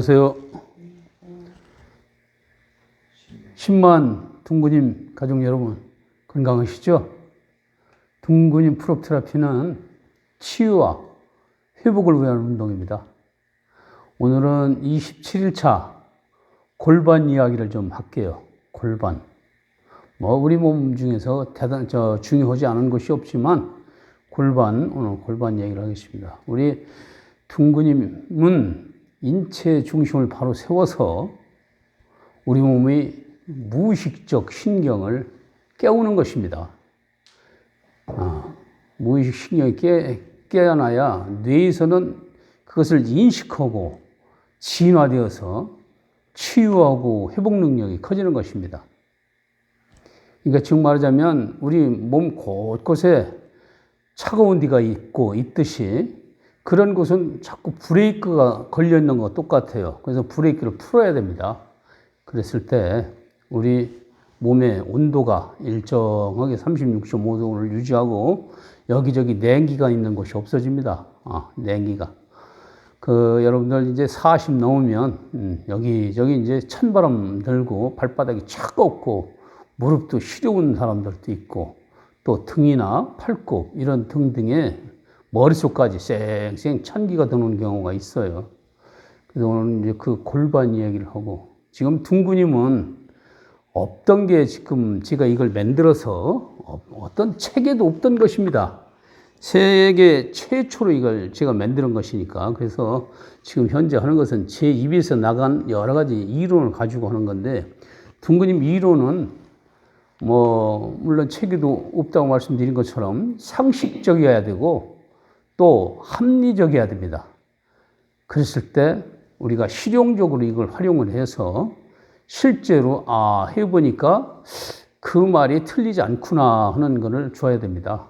안녕하세요. 10만 둥근님 가족 여러분 건강하시죠? 둥근님 프로테라피는 치유와 회복을 위한 운동입니다. 오늘은 27일차 골반 이야기를 좀 할게요. 골반. 우리 몸 중에서 중요하지 않은 것이 없지만 오늘 골반 얘기를 하겠습니다. 우리 둥근님은 인체 중심을 바로 세워서 우리 몸의 무의식적 신경을 깨우는 것입니다. 무의식 신경이 깨어나야 뇌에서는 그것을 인식하고 진화되어서 치유하고 회복 능력이 커지는 것입니다. 그러니까 지금 말하자면 우리 몸 곳곳에 차가운 데가 있듯이 그런 곳은 자꾸 브레이크가 걸려있는 거 똑같아요. 그래서 브레이크를 풀어야 됩니다. 그랬을 때 우리 몸의 온도가 일정하게 36.5도를 유지하고 여기저기 냉기가 있는 곳이 없어집니다. 냉기가. 여러분들 이제 40 넘으면 여기저기 이제 찬바람 들고 발바닥이 차갑고 무릎도 시려운 사람들도 있고 또 등이나 팔굽 이런 등등에 머릿속까지 쌩쌩 찬기가 드는 경우가 있어요. 그래서 오늘 이제 그 골반 이야기를 하고, 지금 둥근님은 없던 게 지금 제가 이걸 만들어서 어떤 책에도 없던 것입니다. 세계 최초로 이걸 제가 만드는 것이니까. 그래서 지금 현재 하는 것은 제 입에서 나간 여러 가지 이론을 가지고 하는 건데, 둥근님 이론은 물론 책에도 없다고 말씀드린 것처럼 상식적이어야 되고 또 합리적이어야 됩니다. 그랬을 때 우리가 실용적으로 이걸 활용을 해서 실제로 해보니까 그 말이 틀리지 않구나 하는 것을 줘야 됩니다.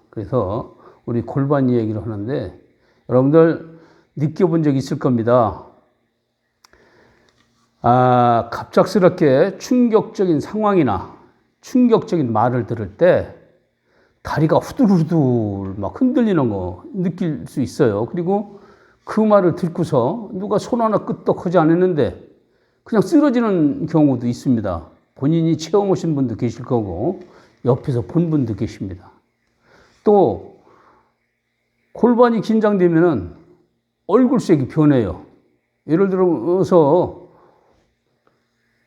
그래서 우리 골반 얘기를 하는데 여러분들 느껴본 적 있을 겁니다. 갑작스럽게 충격적인 상황이나 충격적인 말을 들을 때 다리가 후들후들 막 흔들리는 거 느낄 수 있어요. 그리고 그 말을 듣고서 누가 손 하나 끄떡하지 않았는데 그냥 쓰러지는 경우도 있습니다. 본인이 체험하신 분도 계실 거고 옆에서 본 분도 계십니다. 또 골반이 긴장되면은 얼굴색이 변해요. 예를 들어서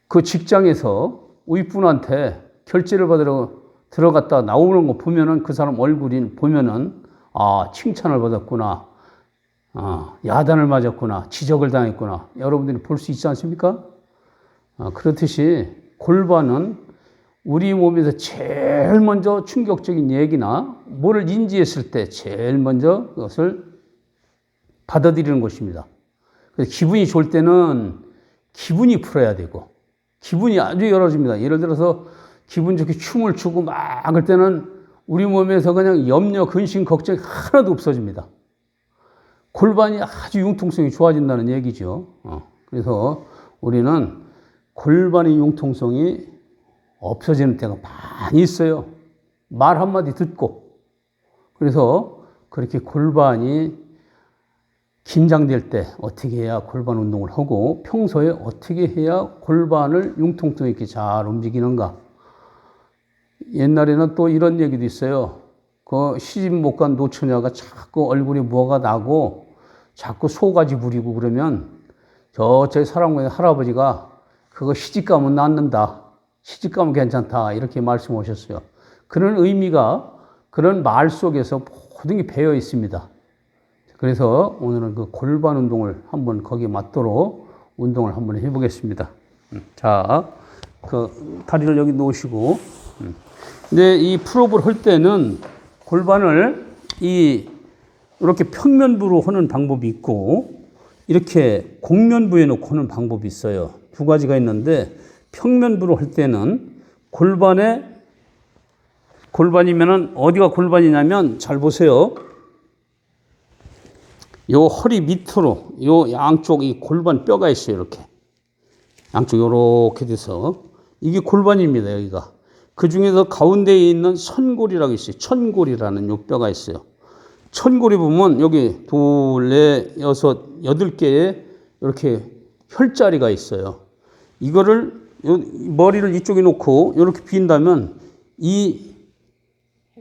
그 직장에서 윗분한테 결제를 받으러 들어갔다 나오는 거 보면은 그 사람 얼굴이 보면은 칭찬을 받았구나, 야단을 맞았구나, 지적을 당했구나, 여러분들이 볼 수 있지 않습니까? 그렇듯이 골반은 우리 몸에서 제일 먼저 충격적인 얘기나 뭐를 인지했을 때 제일 먼저 그것을 받아들이는 것입니다. 그래서 기분이 좋을 때는 기분이 풀어야 되고 기분이 아주 열어집니다. 예를 들어서 기분 좋게 춤을 추고 막 할 때는 우리 몸에서 그냥 염려, 근심, 걱정이 하나도 없어집니다. 골반이 아주 융통성이 좋아진다는 얘기죠. 그래서 우리는 골반의 융통성이 없어지는 때가 많이 있어요. 말 한마디 듣고. 그래서 그렇게 골반이 긴장될 때 어떻게 해야 골반 운동을 하고 평소에 어떻게 해야 골반을 융통성 있게 잘 움직이는가. 옛날에는 또 이런 얘기도 있어요. 그 시집 못 간 노처녀가 자꾸 얼굴에 뭐가 나고 자꾸 소가지 부리고 그러면 저희 사랑꾼의 할아버지가 그거 시집 가면 낫는다. 시집 가면 괜찮다. 이렇게 말씀하셨어요. 그런 의미가 그런 말 속에서 모든 게 배어 있습니다. 그래서 오늘은 그 골반 운동을 한번 거기에 맞도록 운동을 한번 해보겠습니다. 자, 다리를 여기 놓으시고. 근데 이 풀업을 할 때는 골반을 이렇게 평면부로 하는 방법이 있고 이렇게 곡면부에 놓고 하는 방법이 있어요. 두 가지가 있는데 평면부로 할 때는 골반이면은 어디가 골반이냐면 잘 보세요. 요 허리 밑으로 요 양쪽 이 골반 뼈가 있어요. 이렇게 양쪽 요렇게 돼서 이게 골반입니다. 여기가. 그 중에서 가운데에 있는 선골이라고 있어요. 천골이라는 요 뼈가 있어요. 천골이 보면 여기 둘, 넷, 여섯, 8개의 이렇게 혈자리가 있어요. 이거를 머리를 이쪽에 놓고 이렇게 빈다면 이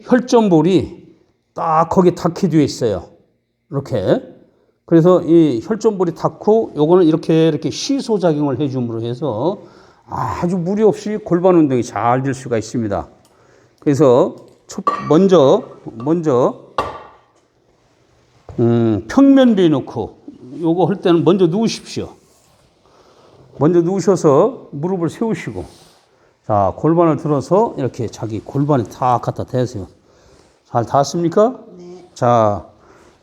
혈전볼이 딱 거기에 닿게 되어 있어요. 이렇게. 그래서 이 혈전볼이 닿고 요거는 이렇게 시소작용을 해줌으로 해서 아주 무리 없이 골반 운동이 잘 될 수가 있습니다. 그래서 먼저 평면비에 놓고 요거 할 때는 먼저 누우십시오. 먼저 누우셔서 무릎을 세우시고, 자, 골반을 들어서 이렇게 자기 골반에 다 갖다 대세요. 잘 닿았습니까? 네. 자,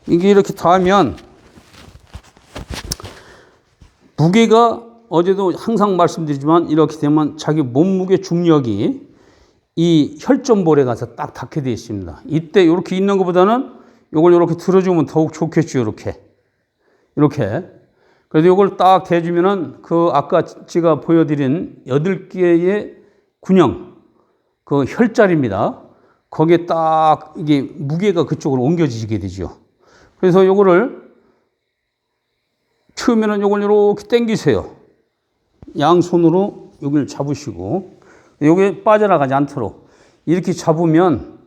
이게 이렇게 닿으면 무게가 어제도 항상 말씀드리지만 이렇게 되면 자기 몸무게 중력이 이 혈전볼에 가서 딱 닿게 되어 있습니다. 이때 이렇게 있는 것보다는 이걸 이렇게 들어주면 더욱 좋겠죠. 이렇게. 그래서 이걸 딱 대주면은 그 아까 제가 보여드린 8개의 군형, 그 혈자리입니다. 거기에 딱 이게 무게가 그쪽으로 옮겨지게 되죠. 그래서 요거를 처음에는 요걸 이렇게 당기세요. 양손으로 여기를 잡으시고, 요게 빠져나가지 않도록 이렇게 잡으면,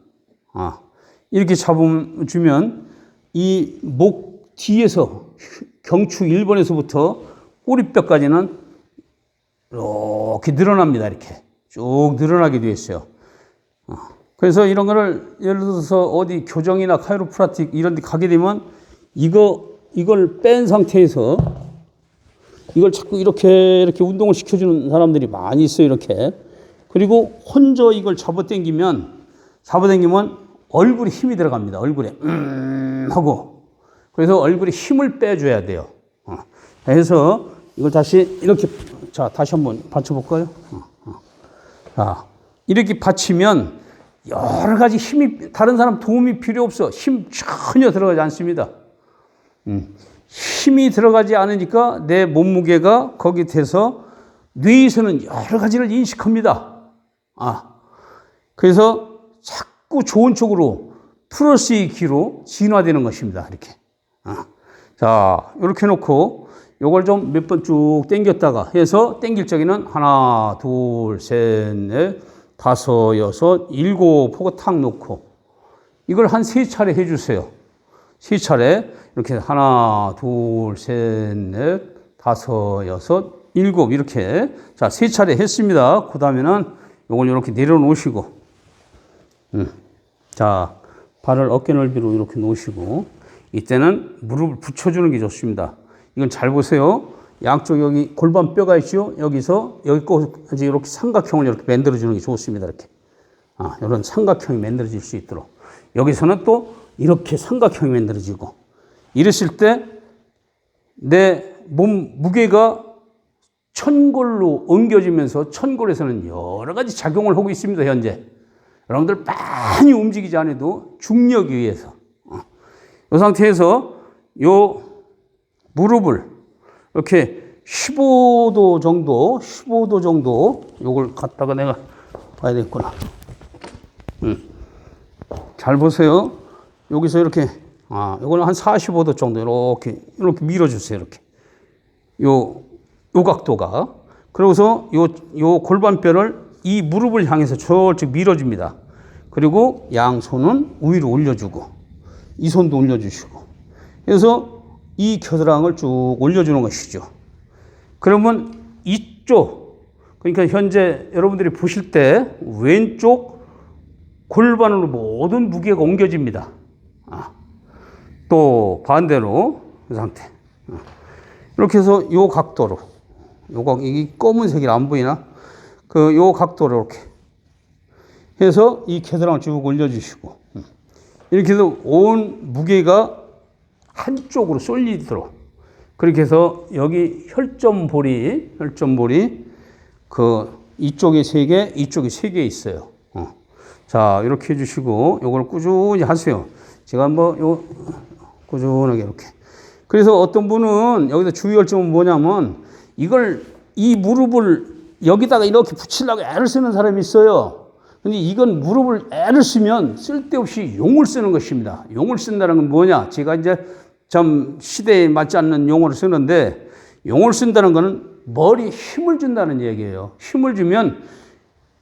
이렇게 잡아주면 이 목 뒤에서 경추 1번에서부터 꼬리뼈까지는 이렇게 늘어납니다. 이렇게 쭉 늘어나게 되어 있어요. 그래서 이런 거를 예를 들어서 어디 교정이나 카이로프라틱 이런 데 가게 되면 이걸 뺀 상태에서 이걸 자꾸 이렇게 운동을 시켜주는 사람들이 많이 있어요. 이렇게. 그리고 혼자 이걸 잡아당기면 얼굴에 힘이 들어갑니다. 얼굴에 하고. 그래서 얼굴에 힘을 빼줘야 돼요. 그래서 이걸 다시 이렇게, 자, 다시 한번 받쳐볼까요? 자, 이렇게 받치면 여러 가지 힘이, 다른 사람 도움이 필요 없어. 힘 전혀 들어가지 않습니다. 힘이 들어가지 않으니까 내 몸무게가 거기 돼서 뇌에서는 여러 가지를 인식합니다. 그래서 자꾸 좋은 쪽으로 플러스의 기로 진화되는 것입니다. 이렇게. 자, 이렇게 놓고 요걸 좀 몇 번 쭉 당겼다가 해서 당길 적에는 하나, 둘, 셋, 넷, 다섯, 여섯, 일곱 하고 탁 놓고 이걸 한 3차례 해주세요. 3차례 이렇게 하나, 둘, 셋, 넷, 다섯, 여섯, 일곱 이렇게 자 3차례 했습니다. 그 다음에는 요걸 이렇게 내려놓으시고 자 발을 어깨 넓이로 이렇게 놓으시고 이때는 무릎을 붙여주는 게 좋습니다. 이건 잘 보세요. 양쪽 여기 골반뼈가 있죠. 여기서 여기까지 이렇게 삼각형을 이렇게 만들어주는 게 좋습니다. 이렇게 이런 삼각형이 만들어질 수 있도록 여기서는 또 이렇게 삼각형이 만들어지고 이랬을 때 내 몸 무게가 천골로 옮겨지면서 천골에서는 여러 가지 작용을 하고 있습니다. 현재 여러분들 많이 움직이지 않아도 중력에 의해서 이 상태에서 요 무릎을 이렇게 15도 정도 요걸 갖다가 내가 봐야 되겠구나. 잘 보세요. 여기서 이렇게 요걸 한 45도 정도 이렇게 밀어주세요. 이렇게 요 각도가 그러고서 요 골반뼈를 이 무릎을 향해서 저쪽 밀어줍니다. 그리고 양손은 위로 올려주고 이 손도 올려주시고 그래서 이 겨드랑이를 쭉 올려주는 것이죠. 그러면 이쪽 그러니까 현재 여러분들이 보실 때 왼쪽 골반으로 모든 무게가 옮겨집니다. 또 반대로 이 상태 이렇게 해서 요 각도로 이 검은색이 안 보이나? 요 각도로 이렇게 해서 이 겨드랑이를 쭉 올려주시고 이렇게 해서 온 무게가 한쪽으로 쏠리도록 그렇게 해서 여기 혈전볼이 이쪽에 3개, 이쪽에 3개 있어요. 자, 이렇게 해주시고 요걸 꾸준히 하세요. 제가 한번 꾸준하게 이렇게. 그래서 어떤 분은 여기서 주의할 점은 뭐냐면 이 무릎을 여기다가 이렇게 붙이려고 애를 쓰는 사람이 있어요. 근데 이건 무릎을 애를 쓰면 쓸데없이 용을 쓰는 것입니다. 용을 쓴다는 건 뭐냐? 제가 이제 좀 시대에 맞지 않는 용어를 쓰는데 용을 쓴다는 것은 머리에 힘을 준다는 얘기예요. 힘을 주면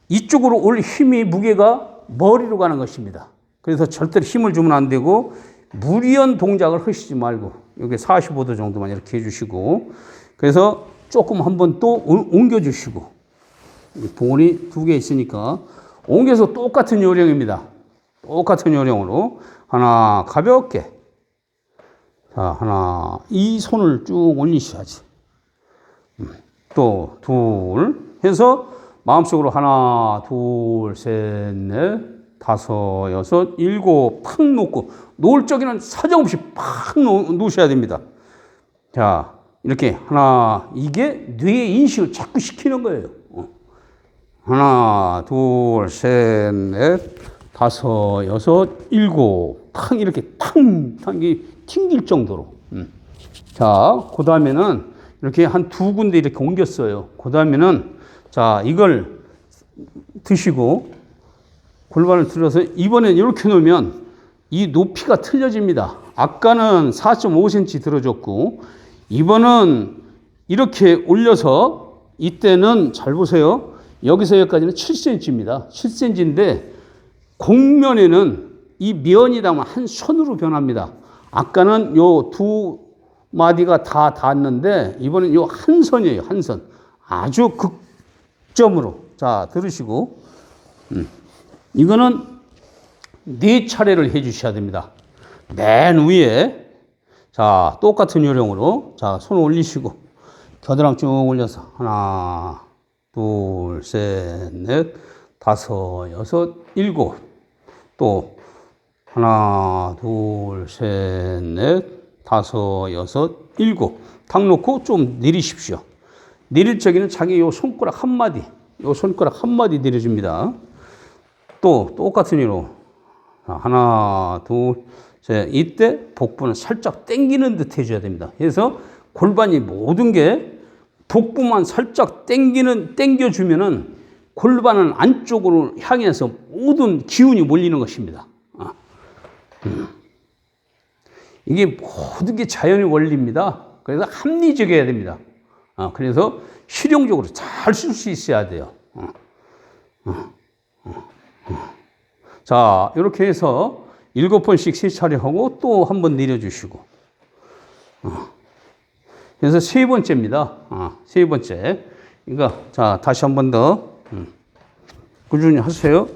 이쪽으로 올 힘이 무게가 머리로 가는 것입니다. 그래서 절대로 힘을 주면 안 되고 무리한 동작을 하시지 말고 여기 45도 정도만 이렇게 해주시고 그래서 조금 한번 또 옮겨주시고 봉우리 2개 있으니까 옮겨서 똑같은 요령입니다. 똑같은 요령으로 하나 가볍게 자 하나 이 손을 쭉 올리셔야지 또 둘 해서 마음속으로 하나 둘 셋 넷 다섯 여섯 일곱 팍 놓고 놓을 적에는 사정없이 팍 놓으셔야 됩니다. 자 이렇게 하나 이게 뇌의 인식을 자꾸 시키는 거예요. 하나 둘 셋 넷 다섯 여섯 일곱 탕 이렇게 탕이 튕길 정도로 자 그 다음에는 이렇게 한 2군데 이렇게 옮겼어요. 그 다음에는 자 이걸 드시고 골반을 들어서 이번엔 이렇게 놓으면 이 높이가 틀려집니다. 아까는 4.5cm 들어줬고 이번은 이렇게 올려서 이때는 잘 보세요. 여기서 여기까지는 7cm입니다. 7cm인데 곡면에는 이 면이 닿으면 한 손으로 변합니다. 아까는 요 2마디가 다 닿았는데 이번엔 요 한 선이에요. 한 선. 아주 극점으로. 자, 들으시고. 이거는 4차례를 해 주셔야 됩니다. 맨 위에. 자, 똑같은 요령으로. 자, 손 올리시고. 겨드랑이 쭉 올려서. 하나, 둘, 셋, 넷, 다섯, 여섯, 일곱. 또 하나, 둘, 셋, 넷, 다섯, 여섯, 일곱. 탁 놓고 좀 내리십시오. 내릴 적에는 자기 요 손가락 한마디 내려줍니다. 또 똑같은 이로 하나, 둘, 셋. 이때 복부는 살짝 당기는 듯 해줘야 됩니다. 그래서 골반이 모든 게 복부만 살짝 당겨주면은 골반은 안쪽으로 향해서 모든 기운이 몰리는 것입니다. 이게 모든 게 자연의 원리입니다. 그래서 합리적이어야 됩니다. 그래서 실용적으로 잘 쓸 수 있어야 돼요. 자, 이렇게 해서 7번씩 3차례 하고 또 한 번 내려주시고. 그래서 3번째입니다. 3번째. 그러니까, 자, 다시 한 번 더. 꾸준히 하세요.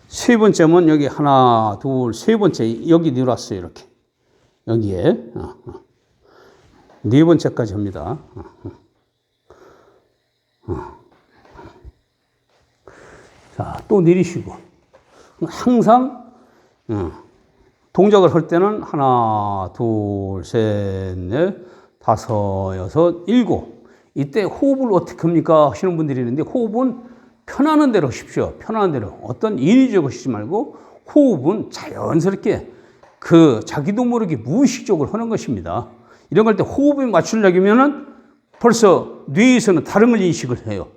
세 번째면 여기 하나, 둘, 세 번째 여기 내려왔어요. 이렇게. 여기에. 네 번째까지 합니다. 자, 또 내리시고. 항상 동작을 할 때는 하나, 둘, 셋, 넷, 다섯, 여섯, 일곱. 이때 호흡을 어떻게 합니까? 하시는 분들이 있는데 호흡은 편안한 대로 하십시오. 편안한 대로. 어떤 인위적으로 하시지 말고 호흡은 자연스럽게 그 자기도 모르게 무의식적으로 하는 것입니다. 이런 걸 때 호흡에 맞추려면은 벌써 뇌에서는 다른 걸 인식을 해요.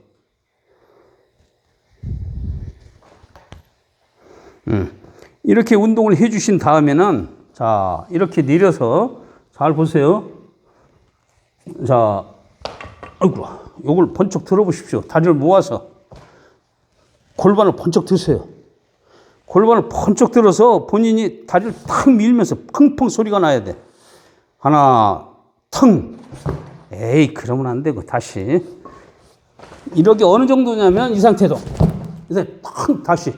이렇게 운동을 해 주신 다음에는 자, 이렇게 내려서 잘 보세요. 자, 아이고, 요걸 번쩍 들어보십시오. 다리를 모아서 골반을 번쩍 드세요. 골반을 번쩍 들어서 본인이 다리를 탁 밀면서 펑펑 소리가 나야 돼. 하나, 腾. 에이, 그러면 안 되고, 다시. 이렇게 어느 정도냐면 이 상태도. 이제 팡, 다시.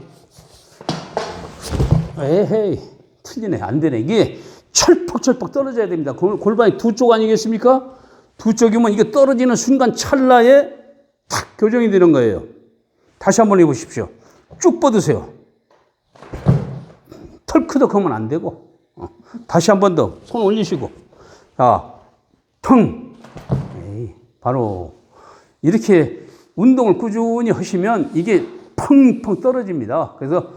에헤이, 틀리네. 안 되네. 이게 철퍽철퍽 떨어져야 됩니다. 골반이 두 쪽 아니겠습니까? 두 쪽이면 이게 떨어지는 순간 찰나에 탁 교정이 되는 거예요. 다시 한번 해보십시오. 쭉 뻗으세요. 털크덕 하면 안 되고. 다시 한 번 더. 손 올리시고. 자, 腾. 에이, 바로 이렇게 운동을 꾸준히 하시면 이게 펑펑 떨어집니다. 그래서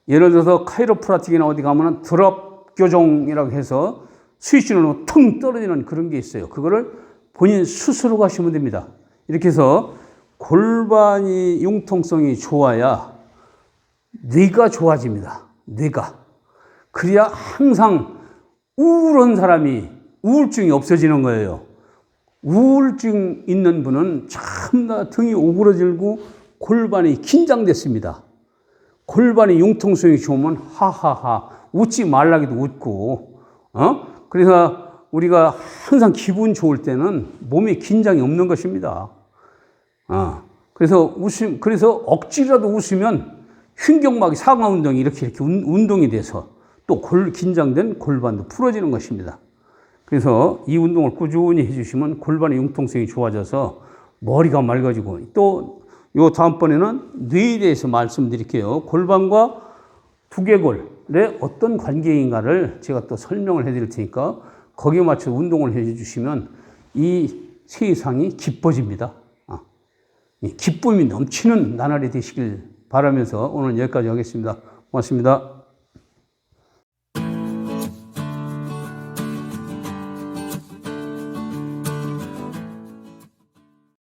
예를 들어서 카이로프라틱이나 어디 가면은 드롭 교정이라고 해서 스위치로 腾떨어지는 그런 게 있어요. 그거를 본인 스스로 하시면 됩니다. 이렇게 해서 골반이 융통성이 좋아야 뇌가 좋아집니다. 뇌가. 그래야 항상 우울한 사람이 우울증이 없어지는 거예요. 우울증 있는 분은 참나 등이 오그러들고 골반이 긴장됐습니다. 골반이 융통성이 좋으면 하하하 웃지 말라기도 웃고 그래서 우리가 항상 기분 좋을 때는 몸에 긴장이 없는 것입니다. 그래서 억지라도 웃으면 흉경막이 상하 운동이 이렇게 운동이 돼서 또 긴장된 골반도 풀어지는 것입니다. 그래서 이 운동을 꾸준히 해주시면 골반의 융통성이 좋아져서 머리가 맑아지고 또 요 다음번에는 뇌에 대해서 말씀드릴게요. 골반과 두개골의 어떤 관계인가를 제가 또 설명을 해드릴 테니까 거기에 맞춰 운동을 해주시면 이 세상이 기뻐집니다. 기쁨이 넘치는 나날이 되시길 바라면서 오늘 여기까지 하겠습니다. 고맙습니다.